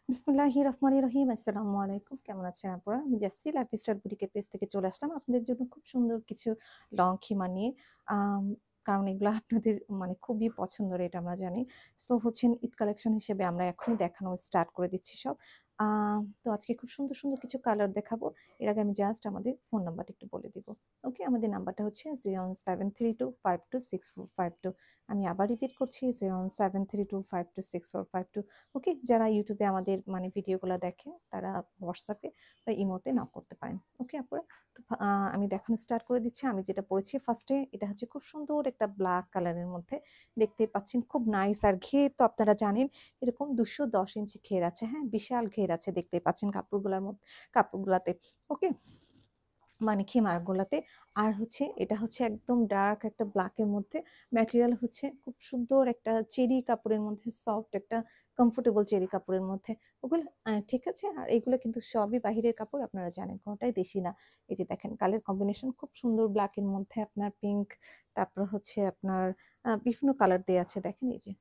বিসমিল্লাহির রহমানির রহিম। আসসালামু আলাইকুম। কেমন আছেন আপনারা? আমি জাসি লাইফস্টাইল বুটিকের পেজ থেকে চলে আসলাম আপনাদের জন্য খুব সুন্দর কিছু লং খিমা নিয়ে। আম কারণ এগুলা আপনাদের মানে খুবই পছন্দের এটা আমরা জানি। সো হচ্ছেন ঈদ কালেকশন হিসেবে আমরা এখনই দেখানো স্টার্ট করে দিচ্ছি সব। তো আজকে খুব সুন্দর, সুন্দর কিছু কালার দেখাবো। এর আগে আমি জাস্ট আমাদের ফোন নাম্বারটা একটু বলে দিব। ওকে? আমাদের নাম্বারটা হচ্ছে 01732526452। আমি আবার রিপিট করছি 01732526452। ওকে, যারা ইউটিউবে আমাদের মানে ভিডিওগুলো দেখেন তারা হোয়াটসঅ্যাপে বা ইমোতে নক করতে পারেন। ওকে আপুরা, তো আমি দেখানো স্টার্ট করে দিচ্ছি। আমি যেটা পরেছি ফার্স্টে, এটা হচ্ছে খুব সুন্দর একটা ব্ল্যাক কালারের মধ্যে, দেখতেই পাচ্ছেন খুব নাইস। আর ঘের তো আপনারা জানেন এরকম 210 ইঞ্চি ঘের আছে। হ্যাঁ, বিশাল ঘের আছে, দেখতেই পাচ্ছেন কাপড়গুলোর মধ্যে, কাপড়গুলাতে। ওকে, মানে খিমার গোলাতে। আর হচ্ছে এটা হচ্ছে একদম ডার্ক একটা ব্ল্যাকের মধ্যে, ম্যাটেরিয়াল হচ্ছে খুব সুন্দর একটা চেরি কাপড়ের মধ্যে, সফট একটা কমফোর্টেবল চেরি কাপড়ের মধ্যে। ওগুলো ঠিক আছে। আর এগুলো কিন্তু সবই বাহিরের কাপড়, আপনারা জানেন কোনোটাই দেশি না। এই যে দেখেন কালার কম্বিনেশন খুব সুন্দর, ব্ল্যাকের মধ্যে আপনার পিঙ্ক, তারপর হচ্ছে আপনার বিভিন্ন কালার দেওয়া আছে। দেখেন এই যে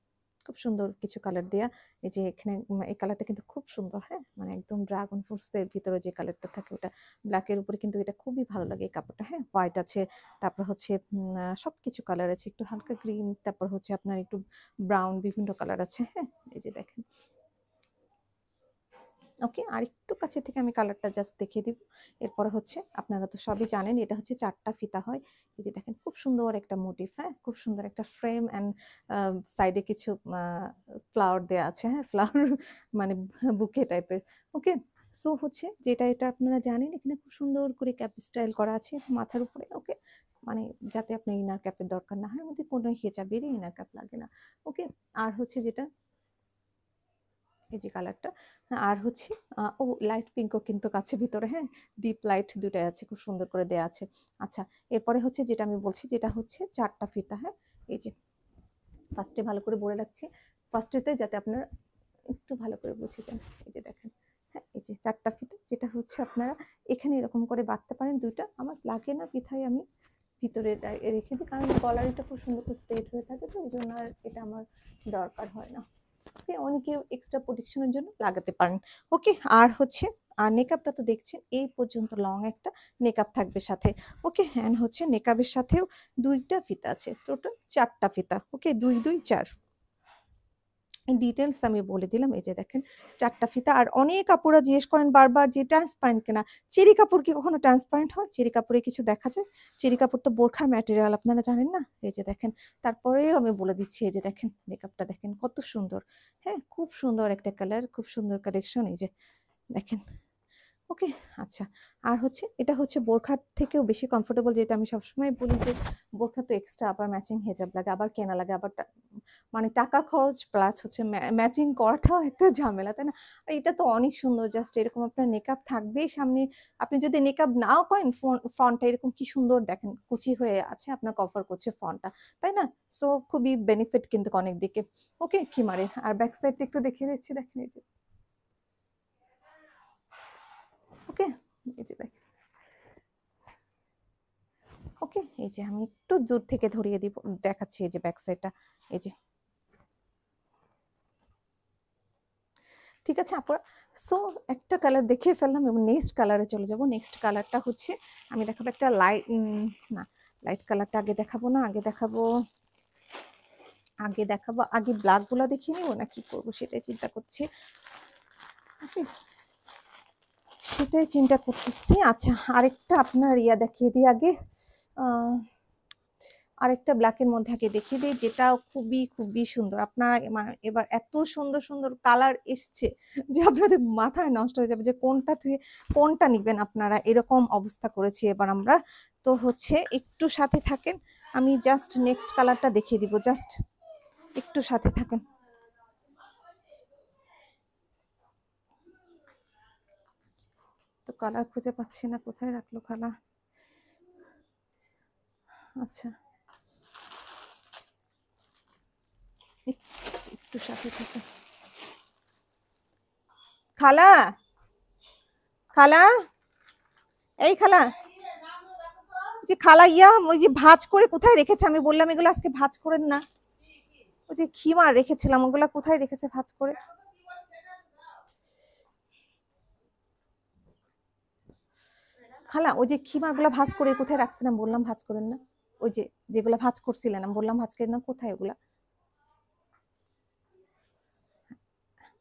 খুব সুন্দর কিছু কালার দেয়া। এই যে এখানে এই কালারটা কিন্তু খুব সুন্দর। হ্যাঁ, মানে একদম ড্রাগন ফ্রুটস এর ভিতরে যে কালারটা থাকে ওটা, ব্ল্যাক এর উপরে কিন্তু এটা খুবই ভালো লাগে এই কাপড়টা। হ্যাঁ, হোয়াইট আছে, তারপর হচ্ছে সবকিছু কালার আছে, একটু হালকা গ্রিন, তারপর হচ্ছে আপনার একটু ব্রাউন, বিভিন্ন কালার আছে। হ্যাঁ, এই যে দেখেন। ওকে, আর একটু কাছে থেকে আমি কালারটা জাস্ট দেখিয়ে দিব। এরপরে হচ্ছে আপনারা তো সবই জানেন এটা হচ্ছে 4টা ফিতা হয়। এই যে দেখেন খুব সুন্দর একটা মোটিভ। হ্যাঁ, খুব সুন্দর একটা ফ্রেম অ্যান্ড সাইডে কিছু ফ্লাওয়ার দেওয়া আছে। হ্যাঁ, ফ্লাওয়ার মানে বুকে টাইপের। ওকে, সো হচ্ছে যেটা এটা আপনারা জানেন এখানে খুব সুন্দর করে ক্যাপ স্টাইল করা আছে যে মাথার উপরে। ওকে, মানে যাতে আপনার ইনার ক্যাপের দরকার না হয়, আমাদের কোনো হিজাবেরই ইনার ক্যাপ লাগে না। ওকে, আর হচ্ছে যেটা এই যে কালারটা, আর হচ্ছে ও লাইট পিঙ্কও কিন্তু কাছে ভিতরে। হ্যাঁ, ডিপ লাইট দুটাই আছে, খুব সুন্দর করে দেয়া আছে। আচ্ছা, এরপরে হচ্ছে যেটা আমি বলছি যেটা হচ্ছে 4টা ফিতা। হ্যাঁ, এই যে ফার্স্টে ভালো করে বলে রাখছি, ফার্স্টেতে যাতে আপনারা একটু ভালো করে বুঝে যান। এই যে দেখেন, হ্যাঁ, এই যে 4টা ফিতা, যেটা হচ্ছে আপনারা এখানে এরকম করে বাঁধতে পারেন। দুইটা আমার লাগে না বিধায় আমি ভিতরে রেখে দিই, কারণ গলার এটা খুব সুন্দর করে স্ট্রেট হয়ে থাকে, তো এই জন্য আর এটা আমার দরকার হয় না। অনেকে এক্সট্রা প্রোটেকশনের জন্য লাগাতে পারেন। ওকে, আর হচ্ছে আর নেকআপটা তো দেখছেন এই পর্যন্ত লং একটা নেকআপ থাকবে সাথে। ওকে, হ্যান্ড হচ্ছে নেকআপের সাথেও 2টা ফিতা আছে, টোটাল 4টা ফিতা। ওকে, 2 2 4 ডিটেলস আমি বলে দিলাম। এই যে দেখেন 4টা ফিতা। আর অনেক আপুরা জিজ্ঞেস করেন বারবার যে ট্রান্সপারেন্ট কেনা, চেরি কাপড় কি কখনো ট্রান্সপারেন্ট হয়? চেরি কাপড়ে কিছু দেখা যায়? চেরি কাপড় তো বোরখার ম্যাটেরিয়াল, আপনারা জানেন না? এই যে দেখেন, তারপরেও আমি বলে দিচ্ছি, এই যে দেখেন মেকআপটা দেখেন কত সুন্দর। হ্যাঁ, খুব সুন্দর একটা কালার, খুব সুন্দর কালেকশন। এই যে দেখেন। ওকে, আচ্ছা। আর হচ্ছে এটা হচ্ছে বোরখার থেকেও বেশি কমফোর্টেবল, যেটা আমি সবসময় বলি যে বোরখা তো এক্সট্রা আবার ম্যাচিং হেজাব লাগে, আবার কেনা লাগে, আবার মানে টাকা খরচ প্লাস হচ্ছে ম্যাচিং করাটাও একটা ঝামেলা, তাই না? আর এটা তো অনেক সুন্দর, জাস্ট এরকম আপনার নেকআপ থাকবেই সামনে। আপনি যদি নেকআপ নাও করেন, ফ্রন্টটা এরকম কি সুন্দর দেখেন কুচি হয়ে আছে, আপনার কভার করছে ফ্রন্টটা, তাই না? সো খুবই বেনিফিট কিন্তু অনেক দিকে। ওকে, কি মারে আর ব্যাক সাইডটা একটু দেখিয়ে দিচ্ছি, দেখেন এই যে। ওকে, এই যে দেখেন। ওকে, এই যে আমি একটু দূর থেকে ধরিয়ে দিব, দেখাচ্ছি। এই যে ব্যাক সাইডটা, এই যে। ঠিক আছে আপুরা, সো একটা কালার দেখিয়ে ফেললাম এবং নেক্সট কালারে চলে যাব। নেক্সট কালারটা হচ্ছে আমি দেখাবো একটা লাইট, না লাইট কালারটা আগে দেখাবো না, আগে ব্ল্যাক গুলা দেখিয়ে নিবো না কি করবো সেটাই চিন্তা করছি। সেটাই চিন্তা করতেছি। আচ্ছা, আরেকটা আপনার ইয়া দেখিয়ে দিই আগে। আহ আরেকটা ব্ল্যাকের মধ্যে আগে দেখিয়ে দিই, যেটা খুবই খুবই সুন্দর। আপনারা মানে এবার এত সুন্দর সুন্দর কালার এসছে যে আপনাদের মাথায় নষ্ট হয়ে যাবে যে কোনটা থেকে কোনটা নিবেন আপনারা, এরকম অবস্থা করেছি এবার আমরা। তো হচ্ছে একটু সাথে থাকেন, আমি জাস্ট নেক্সট কালারটা দেখিয়ে দিব, জাস্ট একটু সাথে থাকেন। তো কালার খুঁজে পাচ্ছি না, কোথায় রাখলো খালা? আচ্ছা, একটু সাথে থাকেন। খালা, খালা, এই খালা, যে খালা ইয়া ওই যে ভাঁজ করে কোথায় রেখেছে? আমি বললাম এগুলো আজকে ভাঁজ করেন না। ওই যে খিমা রেখেছিলাম, ওগুলা কোথায় রেখেছে ভাঁজ করে? খালা ওই যে খিমারগুলো ভাঁজ করে কোথায় রাখছিলাম বললাম ভাঁজ করেন না, ওই যে যেগুলো ভাঁজ করছিলেন আমি বললাম ভাঁজ করেন না, কোথায় ওগুলা?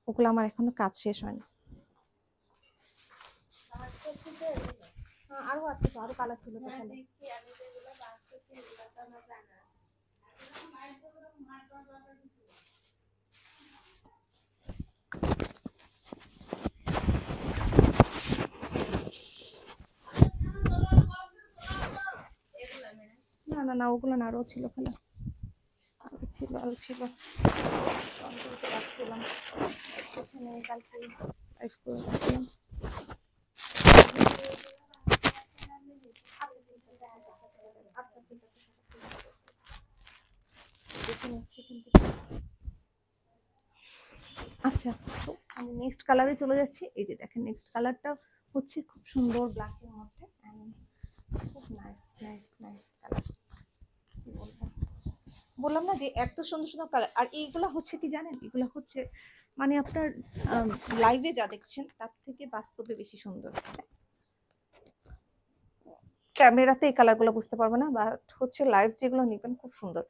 ওগুলো আমার এখনো কাজ শেষ হয়নি। আরো আছে তো, আরো কালার ছিল তো খালা। না না না ওগুলো না, আরো ছিল খালা, আরো ছিল আরো ছিল, রাখছিলাম এখানে কালকে রাখছিলাম। আচ্ছা, তো আমি নেক্সট কালারে চলে যাচ্ছি। এই যে দেখেন নেক্সট কালারটা হচ্ছে খুব সুন্দর ব্ল্যাকের মধ্যে, খুব নাইস নাইস নাইস কালার। কি বলবো, বললাম না যে এত সুন্দর সুন্দর কালার। আর এইগুলা হচ্ছে কি জানেন, এগুলা হচ্ছে মানে আপনার লাইভে যা দেখছেন তার থেকে বাস্তবে বেশি সুন্দর। ক্যামেরাতে এই কালারগুলো বুঝতে পারবে না, বাট হচ্ছে লাইভ যেগুলো নিবেন খুব সুন্দর।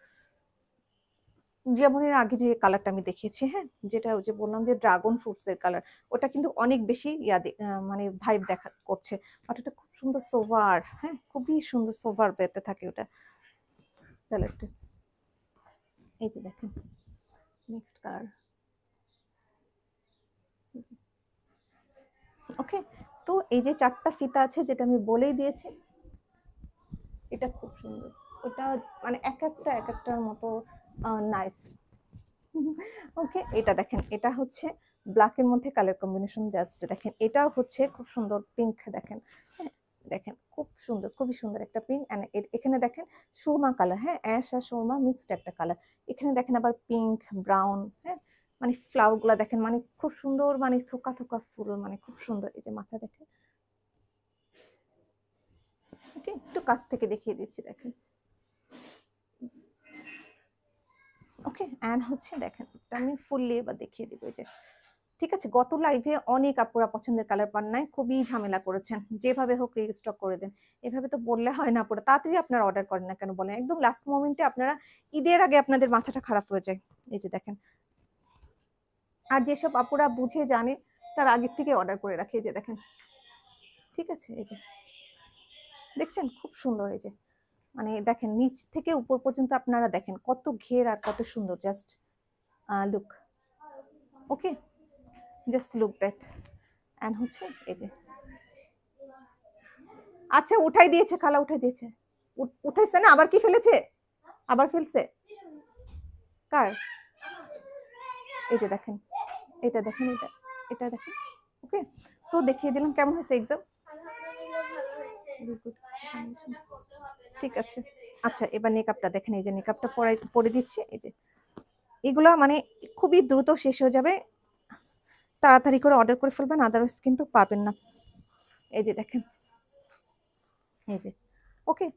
যেমন এর আগে যে কালারটা আমি দেখিয়েছি, হ্যাঁ, যেটা ওই যে বললাম যে ড্রাগন ফ্রুটস এর কালার, ওটা কিন্তু অনেক বেশি মানে ভাইব দেখা করছে, বাট এটা খুব সুন্দর সোভার, হ্যাঁ, খুবই সুন্দর সোভার পেতে থাকে ওটা কালারটা। এই যে দেখেন নেক্সট কালার। ওকে, তো এই যে 4টা ফিতা আছে যেটা আমি বলেই দিয়েছি, এটা খুব সুন্দর। ওটা মানে এক একটার মতো নাইস। ওকে, এটা দেখেন, এটা হচ্ছে ব্ল্যাকের মধ্যে কালার কম্বিনেশন, জাস্ট দেখেন, এটাও হচ্ছে খুব সুন্দর পিঙ্ক, দেখেন, হ্যাঁ, দেখেন খুব সুন্দর, খুবই সুন্দর একটা পিঙ্ক। এখানে দেখেন সুরমা কালার, হ্যাঁ, অ্যাশ আর সুরমা মিক্সড একটা কালার। এখানে দেখেন আবার পিঙ্ক ব্রাউন, হ্যাঁ, মানে ফ্লাওয়ার গুলা দেখেন, মানে খুব সুন্দর, মানে থোকা থোকা ফুল, মানে খুব সুন্দর। এই যে মাথা দেখেন, ওকে, একটু কাছ থেকে দেখিয়ে দিচ্ছি, দেখেন, ওকে। অ্যান্ড হচ্ছে দেখেন, আমি ফুললি এবার দেখিয়ে দিব। যে ঠিক আছে, গত লাইভে অনেক আপুরা পছন্দের কালার পান নাই, খুবই ঝামেলা করেছেন, যেভাবে হোক রিস্টক করে দেন। এভাবে তো বললে হয় না আপুরা, তাড়াতাড়ি আপনারা অর্ডার করেন না কেন বলেন, একদম লাস্ট মোমেন্টে আপনারা, ঈদের আগে আপনাদের মাথাটা খারাপ হয়ে যায়। এই যে দেখেন, আর যেসব আপুরা বুঝে জানে তার আগের থেকে অর্ডার করে রাখে। এই যে দেখেন, ঠিক আছে, এই যে দেখছেন খুব সুন্দর। এই যে মানে দেখেন নিচ থেকে উপর পর্যন্ত আপনারা দেখেন কত ঘের আর কত সুন্দর, just look, okay, just look that. And হচ্ছে এই যে, আচ্ছা উঠাই দিয়েছে খালা, উঠাই দিয়েছে, উঠাইছে না, আবার কি ফেলেছে, আবার ফেলছে কার? এই যে দেখেন, এটা দেখেন, এটা এটা দেখেন, ওকে। সো দেখিয়ে দিলাম কেমন হয়েছে এক্সাম। ঠিক আছে, আচ্ছা এবার মেকআপটা দেখেন। এই যে মেকআপটা পরে দিচ্ছি। এই যে এগুলো মানে খুবই দ্রুত শেষ হয়ে যাবে, তাড়াতাড়ি করে অর্ডার করে ফেলবেন, আদারওয়াইজ কিন্তু পাবেন না। এই যে দেখেন, এই যে, ওকে,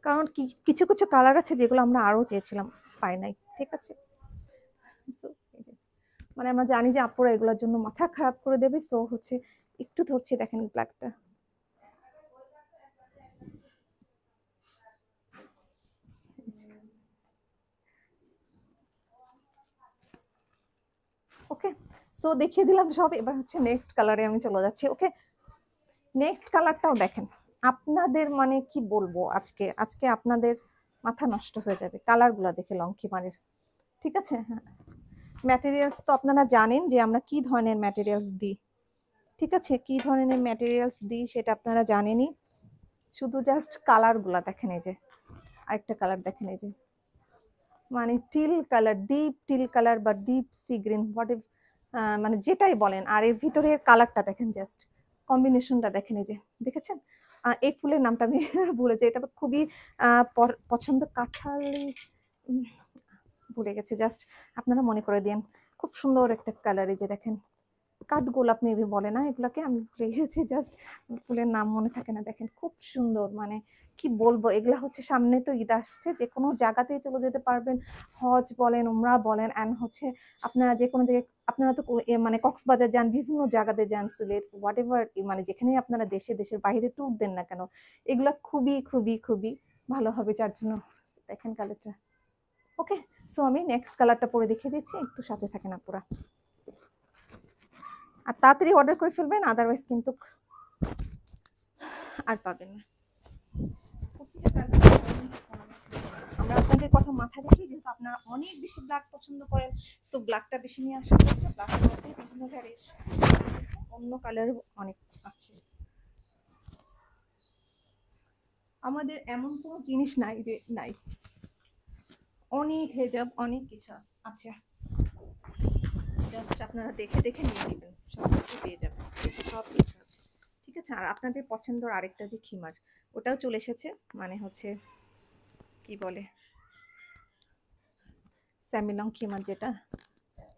কারণ কিছু কিছু কালার আছে যেগুলো আমরা আরো চেয়েছিলাম, পাই নাই, ঠিক আছে। এই যে মানে আমরা জানি যে আপুরা এগুলোর জন্য মাথা খারাপ করে দেবে, সো হচ্ছে একটু ধরছি, দেখেন ব্ল্যাকটা, ওকে। সো দেখিয়ে দিলাম সব, এবার হচ্ছে নেক্সট কালারে আমি চলে যাচ্ছি। ওকে, নেক্সট কালারটাও দেখেন, আপনাদের মানে কি বলবো, আজকে আজকে আপনাদের মাথা নষ্ট হয়ে যাবে কালারগুলো দেখে লংকিমারের, ঠিক আছে। হ্যাঁ, ম্যাটেরিয়ালস তো আপনারা জানেন যে আমরা কি ধরনের ম্যাটেরিয়ালস দিই, ঠিক আছে, কি ধরনের ম্যাটেরিয়ালস দিই সেটা আপনারা জানেনই, শুধু জাস্ট কালারগুলা দেখেন। এই যে আরেকটা কালার দেখেন, এই যে মানে till colour, deep till colour বা ডিপ সি গ্রিন, হোয়াট মানে যেটাই বলেন, আর এর ভিতরে কালারটা দেখেন, জাস্ট কম্বিনেশনটা দেখেন। এই যে দেখেছেন, এই ফুলের নামটা আমি ভুলে যাই, এটা খুবই পছন্দ, কাঁঠালি, ভুলে গেছে, জাস্ট আপনারা মনে করে দিন, খুব সুন্দর একটা কালার। এই যে দেখেন, কাঠগোলাপ মেবি বলে না এগুলাকে, আমি ভুলে গেছি, জাস্ট ফুলের নাম মনে থাকে না। দেখেন খুব সুন্দর, মানে কি বলবো, এগুলা হচ্ছে সামনে তো ঈদ আসছে, যে কোনো জায়গাতেই চলে যেতে পারবেন, হজ বলেন, উমরা বলেন, অ্যান্ড হচ্ছে আপনারা যে কোনো জায়গায়, আপনারা তো মানে কক্সবাজার যান, বিভিন্ন জায়গাতে যান, সিলেট হোয়াট এভার, মানে যেখানে আপনারা দেশের বাইরে ট্যুর দেন না কেন, এগুলা খুবই খুবই খুবই ভালো হবে যার জন্য। দেখেন কালারটা। ওকে, সো আমি নেক্সট কালারটা পরে দেখিয়ে দিচ্ছি, একটু সাথে থাকেন আপুরা, আর তাড়াতাড়ি অর্ডার করে ফেলবেন, আদারওয়াইজ কিন্তু আর পাবেন না। আমরা আপনাদের কথা মাথায় রেখে, যেহেতু আপনারা অনেক বেশি ব্ল্যাক পছন্দ করেন, সো ব্ল্যাকটা বেশি নিয়ে আসা হয়েছে। ব্ল্যাকের মধ্যে বিভিন্ন ভ্যারিয়েশন, অন্য কালার অনেক আছে। আমাদের এমন কোনো জিনিস নাই যে নাই, অনেক হেজাব, অনেক কিছু আছে, জাস্ট আপনারা দেখে দেখে নিয়ে নেবেন, সব কিছু পেয়ে যাবেন, সব কিছু আছে। ঠিক আছে, আর আপনাদের পছন্দের আরেকটা যে খিমার, ওটাও চলে এসেছে, মানে হচ্ছে কি বলে স্যামিলং খিমার, যেটা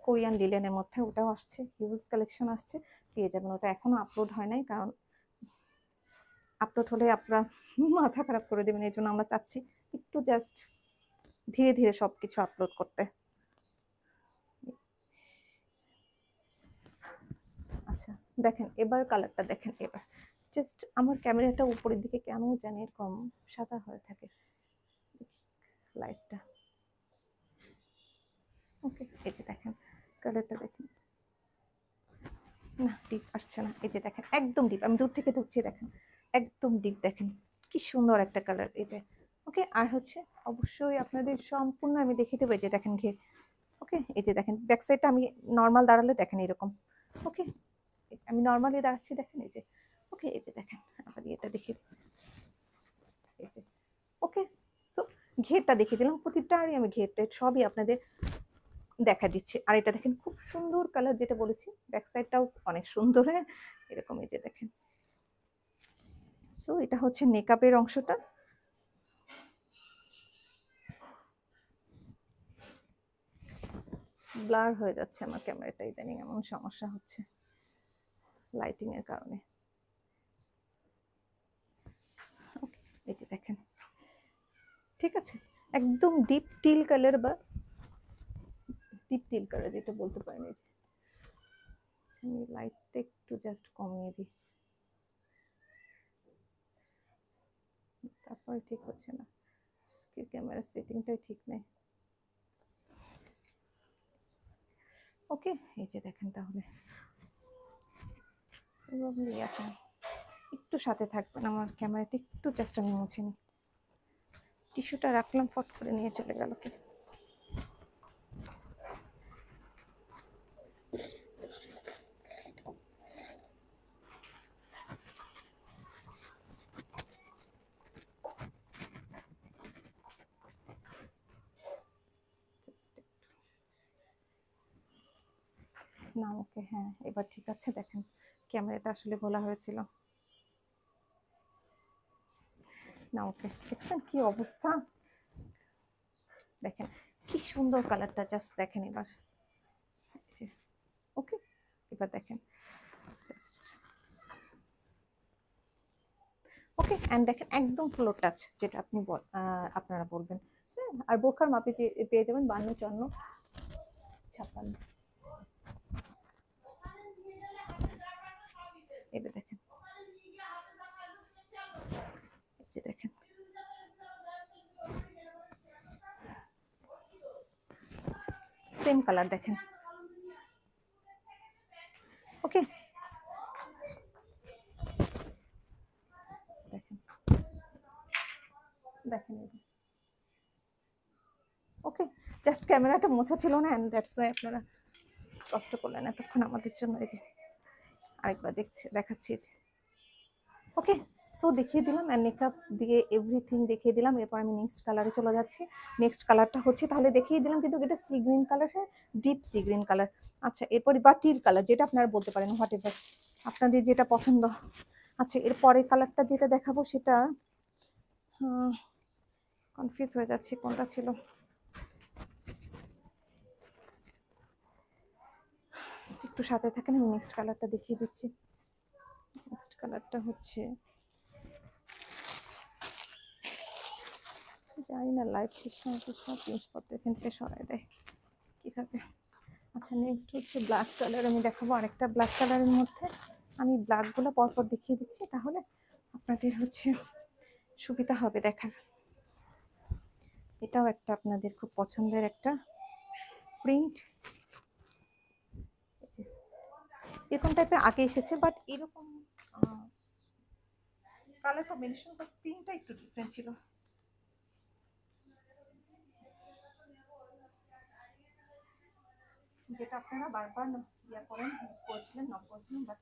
কোরিয়ান লিলেনের মধ্যে, ওটাও আসছে, হিউজ কালেকশন আসছে, পেয়ে যাবেন। ওটা এখনো আপলোড হয় নাই, কারণ আপলোড হলে আপনারা মাথা খারাপ করে দেবেন, এই জন্য আমরা চাচ্ছি একটু জাস্ট ধীরে ধীরে সব কিছু আপলোড করতে। আচ্ছা দেখেন এবার কালারটা দেখেন, এবার জাস্ট আমার ক্যামেরাটা উপরের দিকে কেন জানি এরকম সাদা হয়ে থাকে লাইটটা। ওকে, এই যে দেখেন কালারটা দেখেন, না ডিপ আসছে না, এই যে দেখেন একদম ডিপ, আমি দূর থেকে ধরছি, দেখেন একদম ডিপ, দেখেন কি সুন্দর একটা কালার, এই যে। ওকে, আর হচ্ছে অবশ্যই আপনাদের সম্পূর্ণ আমি দেখিয়ে দেবো, এই যে দেখেন ঘের। ওকে, এই যে দেখেন ব্যাক সাইডটা আমি নর্মাল দাঁড়ালে দেখেন এরকম। ওকে, আমি নর্মালি দাঁড়াচ্ছি, দেখেন এই যে। ওকে, এই যে দেখেন, আবার এটা দেখিয়ে, এই যে। ওকে, সো ঘেরটা দেখিয়ে দিলাম, প্রতিটারই আমি ঘেরটা সবই আপনাদের দেখা দিচ্ছি। আর এটা দেখেন খুব সুন্দর কালার, যেটা বলেছি ব্যাক সাইডটাও অনেক সুন্দর, হ্যাঁ এরকম, এই যে দেখেন। সো এটা হচ্ছে মেকআপের অংশটা। ব্লার হয়ে যাচ্ছে আমার ক্যামেরাটা, ইদানিং এমন সমস্যা হচ্ছে লাইটিং এর কারণে। ওকে, এই যে দেখেন, ঠিক আছে, একদম ডিপ টিল কালার, বা ডিপ টিল কালার যেটা বলতে পারেন, এই যে। আচ্ছা, আমি লাইটটা একটু জাস্ট কমিয়ে দিই, তারপরে ঠিক হচ্ছে না, ক্যামেরার সেটিংটাই ঠিক নেই। ওকে, এই যে দেখেন, তাহলে একটু সাথে থাকবেন, আমার ক্যামেরাটা একটু জাস্ট আমি মুছে নিই, টিস্যুটা রাখলাম ফট করে নিয়ে চলে গেল কি। না ওকে, হ্যাঁ এবার ঠিক আছে, দেখেন ক্যামেরাটা আসলে খোলা হয়েছিল না। ওকে, দেখছেন কি অবস্থা, দেখেন কি সুন্দর কালারটা, জাস্ট দেখেন এবার। ওকে, এবার দেখেন জাস্ট। ওকে, অ্যান্ড দেখেন একদম ফ্লোর টাচ, যেটা আপনি আপনারা বলবেন, হ্যাঁ। আর বোরখার মাপে যে পেয়ে যাবেন 52, 54, 56। এবার দেখেন, যে দেখেন সেম কালার, দেখেন। ওকে, দেখেন দেখেন, ওকে, জাস্ট ক্যামেরাটা মোছা ছিল না, এন্ড দ্যাটস ওয়াই আপনারা কষ্ট করলেন এতক্ষণ আমাদের জন্য। এই যে আরেকবার দেখাচ্ছি, যে ওকে, সো দেখিয়ে দিলাম, অ্যান্ড মেকআপ দিয়ে এভরিথিং দেখিয়ে দিলাম। এরপর আমি নেক্সট কালারে চলে যাচ্ছি। নেক্সট কালারটা হচ্ছে, তাহলে দেখিয়ে দিলাম, কিন্তু এটা সি গ্রিন কালার, হ্যাঁ ডিপ সি গ্রিন কালার। আচ্ছা, এরপরে বা টিল কালার, যেটা আপনারা বলতে পারেন, হোয়াট এভার আপনাদের যেটা পছন্দ। আচ্ছা, এর পরের কালারটা যেটা দেখাবো, সেটা কনফিউজ হয়ে যাচ্ছে কোনটা ছিল। একটু একটু সাথে থাকেন, আমি নেক্সট কালারটা দেখিয়ে দিচ্ছি। নেক্সট কালারটা হচ্ছে, জানি না লাইভ শেষে আমাকে সব জিনিসপত্র এখান থেকে সরাই দেয় কীভাবে। আচ্ছা, নেক্সট হচ্ছে ব্ল্যাক কালার আমি দেখাবো। আরেকটা ব্ল্যাক কালারের মধ্যে আমি ব্ল্যাকগুলো পরপর দেখিয়ে দিচ্ছি, তাহলে আপনাদের হচ্ছে সুবিধা হবে দেখার। এটাও একটা আপনাদের খুব পছন্দের একটা প্রিন্ট। এরকম টাইপের আগে এসেছে, বাট এরকম কালার কম্বিনেশন, বাট প্রিন্টটা একটু ডিফারেন্ট ছিল। যেটা আপনারা বারবার ইয়া করেন, করেছিলেন, নক করেছিলেন, বাট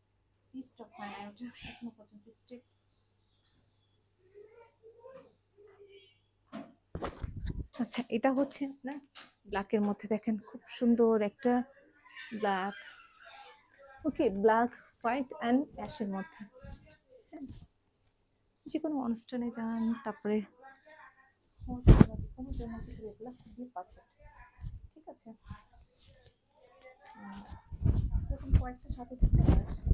স্টক হয় না ওটা এখনো পর্যন্ত স্টেপ। আচ্ছা, এটা হচ্ছে আপনার ব্ল্যাকের মধ্যে দেখেন খুব সুন্দর একটা black, okay black white and অ্যাশের মধ্যে। যে কোনো অনুষ্ঠানে যান, তারপরে যে কোনো জন্য এগুলো খুবই পারফেক্ট। ঠিক আছে, এরকম কয়েকটা সাথে থাকতে পারে।